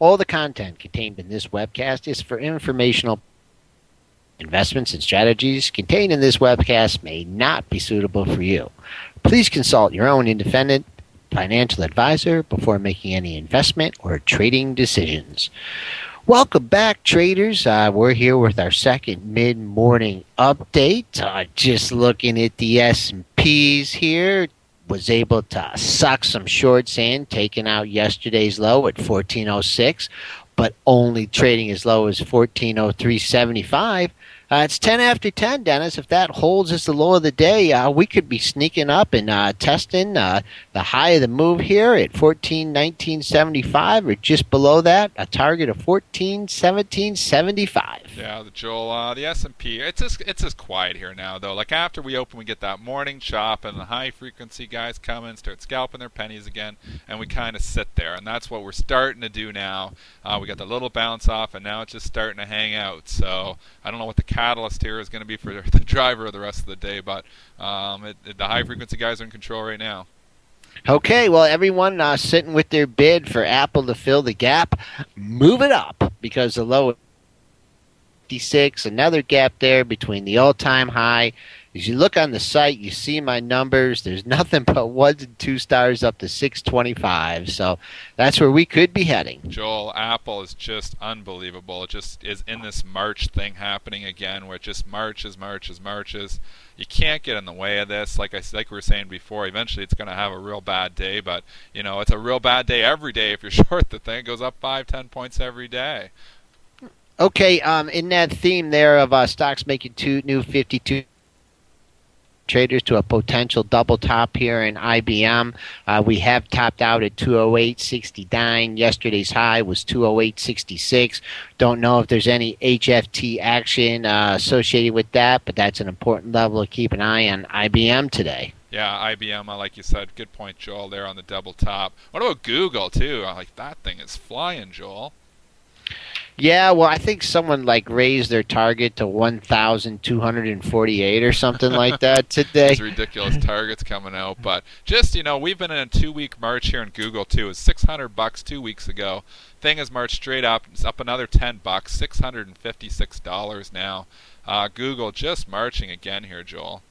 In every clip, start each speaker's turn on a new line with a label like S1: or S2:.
S1: All the content contained in this webcast is for informational. Investments and strategies contained in this webcast may not be suitable for you. Please consult your own independent financial advisor before making any investment or trading decisions. Welcome back, traders. We're here with our second mid-morning update. Just looking at the S&Ps here, was able to suck some shorts in, taking out yesterday's low at 1406, but only trading as low as 1403.75. It's 10 after 10, Dennis. If that holds as the low of the day, we could be sneaking up and testing the high of the move here at 1419.75 or just below that, a target of 1417.75.
S2: Yeah, Joel, the S&P, it's just quiet here now, though. Like after we open, we get that morning chop, and the high-frequency guys come in, start scalping their pennies again, and we kind of sit there. And that's what we're starting to do now. We got the little bounce off, and now it's just starting to hang out. So I don't know what the catalyst here is going to be for the driver of the rest of the day, but the high-frequency guys are in control right now.
S1: Okay, well, everyone sitting with their bid for Apple to fill the gap, move it up because the low 56, another gap there between the all-time high. As you look on the site, you see my numbers. There's nothing but 1 and 2 stars up to 625. So that's where we could be heading.
S2: Joel, Apple is just unbelievable. It just is in this March thing happening again, where it just marches. You can't get in the way of this. Like we were saying before, eventually it's going to have a real bad day. But it's a real bad day every day if you're short the thing. It goes up 5-10 points every day.
S1: Okay, in that theme there of stocks making two new 52 traders to a potential double top here in IBM. We have topped out at 208.69. Yesterday's high was 208.66. Don't know if there's any HFT action associated with that, but that's an important level to keep an eye on IBM today.
S2: Yeah, IBM, like you said, good point, Joel, there on the double top. What about Google, too? Like, that thing is flying, Joel.
S1: Yeah, well, I think someone raised their target to 1,248 or something like that today.
S2: These ridiculous targets coming out, but just we've been in a 2-week march here in Google too. It was $600 2 weeks ago. Thing has marched straight up. It's up another $10, $656 now. Google just marching again here, Joel.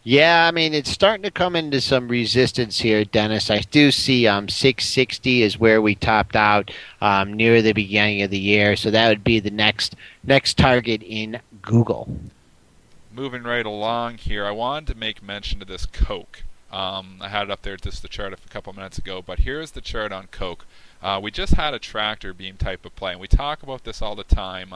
S1: Yeah, I mean, it's starting to come into some resistance here, Dennis. I do see 660 is where we topped out near the beginning of the year. So that would be the next target in Google.
S2: Moving right along here, I wanted to make mention to this Coke. I had it up there, just the chart a couple minutes ago, but here's the chart on Coke. We just had a tractor beam type of play, and we talk about this all the time.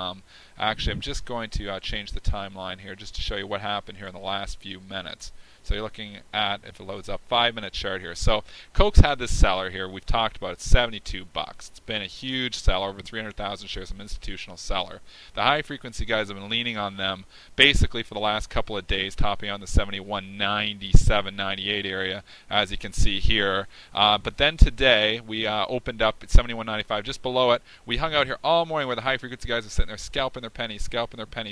S2: Actually, I'm just going to change the timeline here just to show you what happened here in the last few minutes. So you're looking at, if it loads up, 5-minute chart here. So Coke's had this seller here. We've talked about it, $72. It's been a huge seller, over 300,000 shares, an institutional seller. The high-frequency guys have been leaning on them basically for the last couple of days, topping on the 71.97, 98 area, as you can see here. But then today, we opened up at 71.95, just below it. We hung out here all morning where the high-frequency guys are sitting there scalping their pennies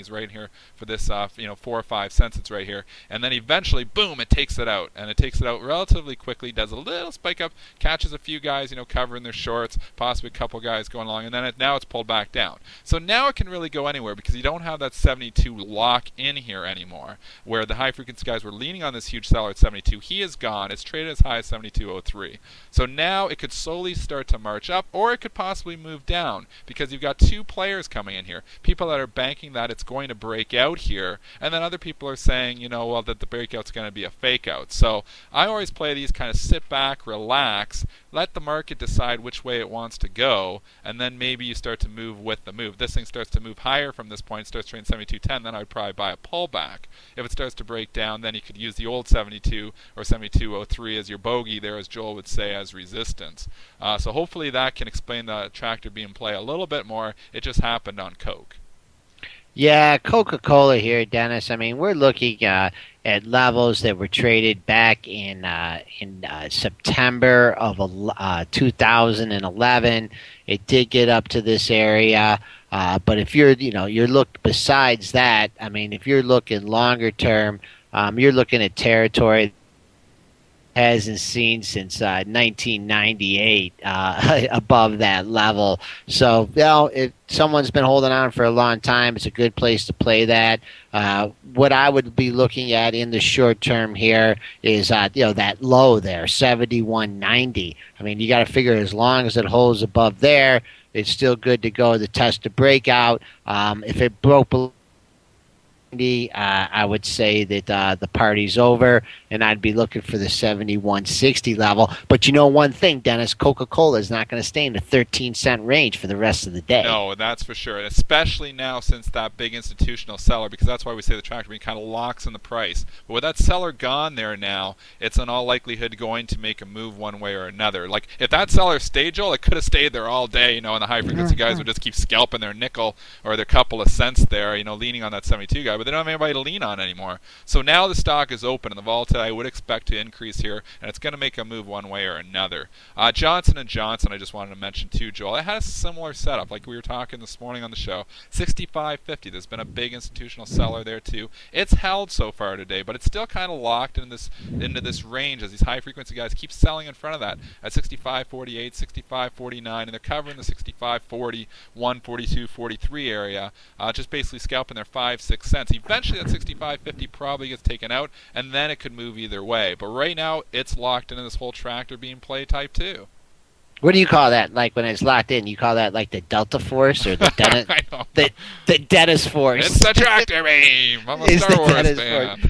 S2: right here for this 4 or 5 cents. It's right here. And then eventually, boom, it takes it out, and it takes it out relatively quickly, does a little spike up, catches a few guys, covering their shorts, possibly a couple guys going along, and then now it's pulled back down. So now it can really go anywhere because you don't have that 72 lock in here anymore, where the high frequency guys were leaning on this huge seller at 72. He is gone. It's traded as high as 72.03. So now it could slowly start to march up, or it could possibly move down because you've got two players coming in here. People that are banking that it's going to break out here, and then other people are saying, well, that the breakout's going to be a fake out. So I always play these kind of sit back, relax, let the market decide which way it wants to go, and then maybe you start to move with the move. This thing starts to move higher from this point, starts trading 72.10, then I'd probably buy a pullback. If it starts to break down, then you could use the old 72 or 72.03 as your bogey there, as Joel would say, as resistance. So hopefully that can explain the tractor beam play a little bit more. It just happened on Coke.
S1: Yeah, Coca-Cola here, Dennis. I mean, we're looking at levels that were traded back in September of 2011. It did get up to this area, but if you're look besides that, I mean, if you're looking longer term, you're looking at territory hasn't seen since 1998 above that level. So, if someone's been holding on for a long time, it's a good place to play that. What I would be looking at in the short term here is, that low there, 71.90. I mean, you got to figure as long as it holds above there, it's still good to go to test the breakout. If it broke below, I would say that the party's over, and I'd be looking for the 71.60 level. But you know one thing, Dennis, Coca-Cola is not going to stay in the 13-cent range for the rest of the day.
S2: No, that's for sure. Especially now since that big institutional seller, because that's why we say the tractor being kind of locks in the price. But with that seller gone there now, it's in all likelihood going to make a move one way or another. Like, if that seller stayed, Joel, it could have stayed there all day, and the high-frequency guys would just keep scalping their nickel or their couple of cents there, leaning on that 72 guy. But they don't have anybody to lean on anymore. So now the stock is open, and the volatility I would expect to increase here, and it's going to make a move one way or another. Johnson & Johnson, I just wanted to mention too, Joel. It had a similar setup, like we were talking this morning on the show. 65.50. There's been a big institutional seller there too. It's held so far today, but it's still kind of locked into this range as these high-frequency guys keep selling in front of that at 65.48, 65.49, and they're covering the 65.40, 142, 43 area, just basically scalping their 5-6 cents. Eventually that 65.50 probably gets taken out, and then it could move either way. But right now, it's locked into this whole tractor beam play type too.
S1: What do you call that? Like when it's locked in, you call that like the Delta Force or the the Dennis Force?
S2: It's the tractor beam. I'm a Star Wars fan.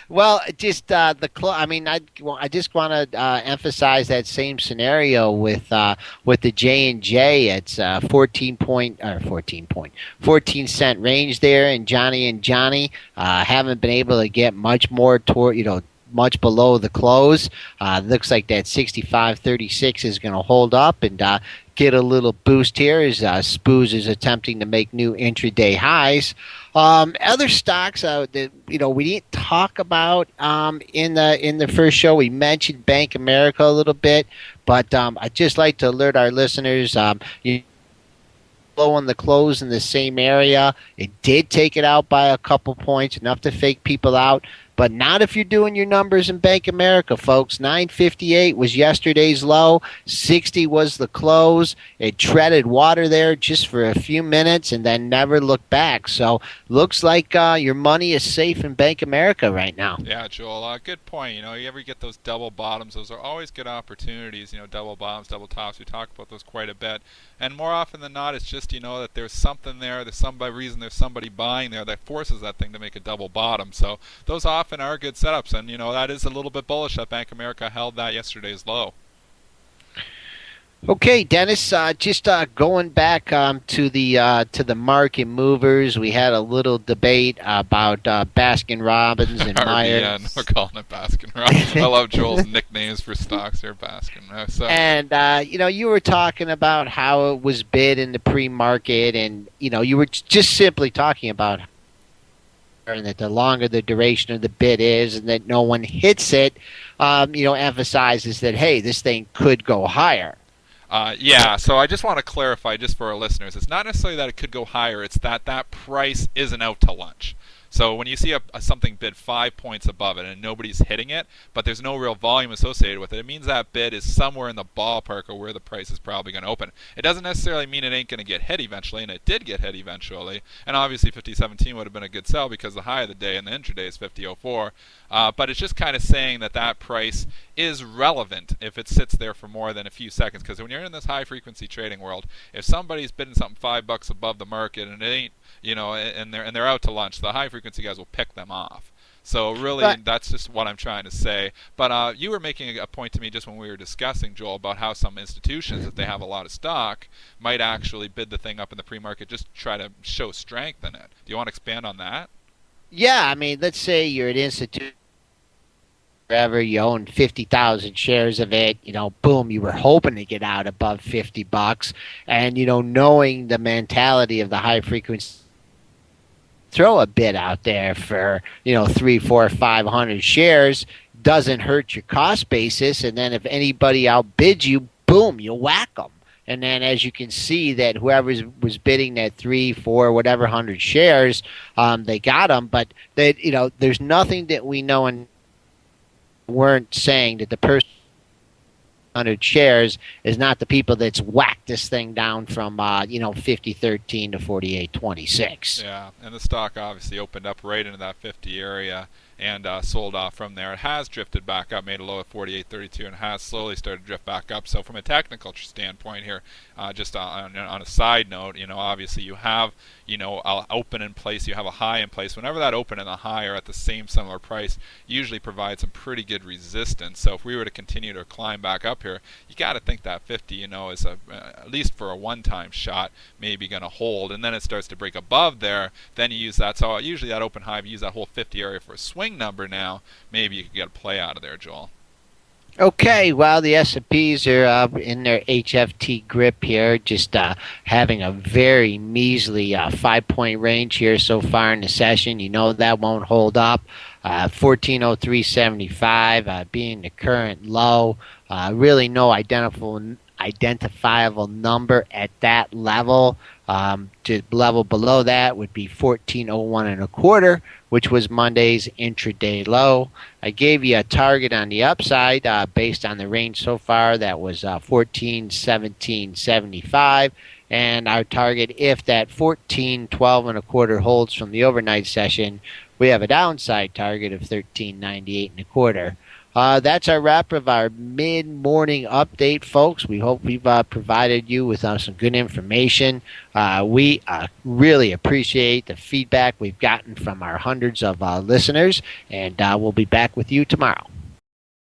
S1: Well, just I just want to emphasize that same scenario with the J&J. It's 14 cent range there, and Johnny haven't been able to get much more toward much below the close. Looks like that 65.36 is going to hold up and get a little boost here as Spoos is attempting to make new intraday highs. Other stocks that we didn't talk about in the first show. We mentioned Bank of America a little bit, but I'd just like to alert our listeners. Low on the close in the same area. It did take it out by a couple points, enough to fake people out. But not if you're doing your numbers in Bank America, folks. 958 was yesterday's low. 60 was the close. It treaded water there just for a few minutes and then never looked back. So looks like your money is safe in Bank America right now.
S2: Yeah, Joel, good point. You ever get those double bottoms, those are always good opportunities. Double bottoms, double tops. We talk about those quite a bit. And more often than not, it's just, that there's something there. There's somebody buying there that forces that thing to make a double bottom. So those often are good setups, and that is a little bit bullish that Bank of America held that yesterday's low.
S1: Okay, Dennis, just going back to the market movers, we had a little debate about Baskin Robbins and Myers.
S2: We're calling it Baskin Robbins. I love Joel's nicknames for stocks here, Baskin.
S1: And you were talking about how it was bid in the pre-market, and you were just simply talking about and that the longer the duration of the bid is and that no one hits it, emphasizes that, hey, this thing could go higher.
S2: So I just want to clarify just for our listeners, it's not necessarily that it could go higher, it's that price isn't out to lunch. So when you see something bid 5 points above it and nobody's hitting it, but there's no real volume associated with it, it means that bid is somewhere in the ballpark of where the price is probably going to open. It doesn't necessarily mean it ain't going to get hit eventually, and it did get hit eventually. And obviously 50.17 would have been a good sell because the high of the day in the intraday is 50.04. But it's just kind of saying that price is relevant if it sits there for more than a few seconds. Because when you're in this high-frequency trading world, if somebody's bidding something $5 above the market and it ain't, and they're out to lunch, the high-frequency guys will pick them off. So really, that's just what I'm trying to say. But you were making a point to me just when we were discussing, Joel, about how some institutions, if they have a lot of stock, might actually bid the thing up in the pre-market just to try to show strength in it. Do you want to expand on that?
S1: Yeah, I mean, let's say you're an institution, wherever you own 50,000 shares of it, boom, you were hoping to get out above $50, and knowing the mentality of the high frequency, throw a bid out there for 300, 400, 500 shares, doesn't hurt your cost basis, and then if anybody outbids you, boom, you whack them. And then, as you can see, that whoever was bidding that 3, 4, whatever 100 shares, they got them. But there's nothing that we know in weren't saying that the person 100 shares is not the people that's whacked this thing down from 50.13 to 48.26.
S2: Yeah, and the stock obviously opened up right into that 50 area and sold off from there. It has drifted back up, made a low of 48.32, and has slowly started to drift back up. So from a technical standpoint here, just on a side note, obviously you have a open in place, you have a high in place. Whenever that open and the high are at the same similar price, usually provides some pretty good resistance. So if we were to continue to climb back up here, you got to think that 50, is at least for a one-time shot, maybe going to hold, and then it starts to break above there. Then you use that. So usually that open high, you use that whole 50 area for a swing number. Now maybe you could get a play out of there, Joel.
S1: Okay, well, the S&Ps are in their HFT grip here, just having a very measly 5-point range here so far in the session. That won't hold up. 1403.75 being the current low. Really no identifiable number at that level. The level below that would be 1401.25, which was Monday's intraday low. I gave you a target on the upside based on the range so far. That was 1417.75, and our target, if that 1412.25 holds from the overnight session, we have a downside target of 1398.25. That's our wrap of our mid-morning update, folks. We hope we've provided you with some good information. We really appreciate the feedback we've gotten from our hundreds of listeners, and we'll be back with you tomorrow.